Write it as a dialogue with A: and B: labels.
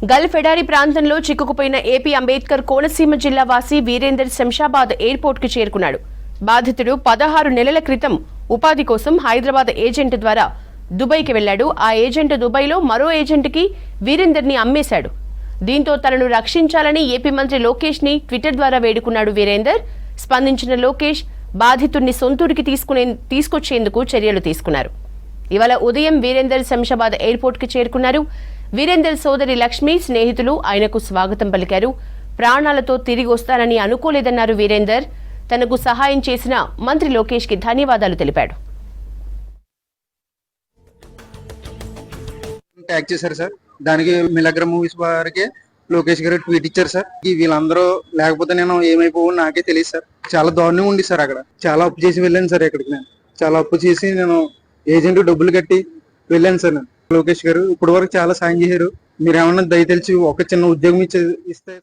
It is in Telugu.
A: గల్ఫ్ ఎడారి ప్రాంతంలో చిక్కుకుపోయిన ఏపీ అంబేద్కర్ కోనసీమ జిల్లా వాసి వీరేందర్ శంషాబాద్ ఎయిర్పోర్ట్ కు చేరుకున్నాడు. బాధితుడు 16 నెలల క్రితం ఉపాధి కోసం హైదరాబాద్ ఏజెంట్ ద్వారా దుబాయ్కి వెళ్లాడు. ఆ ఏజెంట్ దుబాయ్లో మరో ఏజెంట్కి వీరేందర్ని అమ్మేశాడు. దీంతో తనను రక్షించాలని ఏపీ మంత్రి లోకేష్ ని ట్విట్టర్ ద్వారా వేడుకున్నాడు వీరేందర్. స్పందించిన లోకేష్ బాధితుడిని సొంతూరికి తీసుకొచ్చేందుకు చర్యలు తీసుకున్నారు. ఇవాళ ఉదయం వీరేందర్ శంషాబాద్ ఎయిర్పోర్ట్ కి చేరుకున్నారు. వీరేందర్ సోదరి లక్ష్మి, స్నేహితులు ఆయనకు స్వాగతం పలికారు. ప్రాణాలతో తిరిగి వస్తానని అనుకోలేదన్నారు వీరేందర్. తనకు సహాయం చేసిన మంత్రి లోకేష్ కి ధన్యవాదాలు తెలిపాడు.
B: ట్యాగ్ చేశారు సార్, దానికి మిలగ్ర మూవీస్ వారికి లోకేష్ గారు ట్వీట్ ఇచ్చారు సార్. వీళ్ళందరూ లేకపోతే నేను ఏమైపోవు నాకే తెలియదు సార్. చాలా దారుణంగా ఉంది సార్. అక్కడ చాలా అప్పు చేసి వెళ్ళాను సార్. ఇక్కడికి నేను చాలా అప్పు చేసి నేను ఏజెంట్ డబ్బులు కట్టి వెళ్ళాను సార్. నేను లోకేష్ గారు ఇప్పటి వరకు చాలా సాయం చేశారు. మీరు ఏమన్నా దయతలిచి ఒక చిన్న ఉద్యోగం ఇస్తే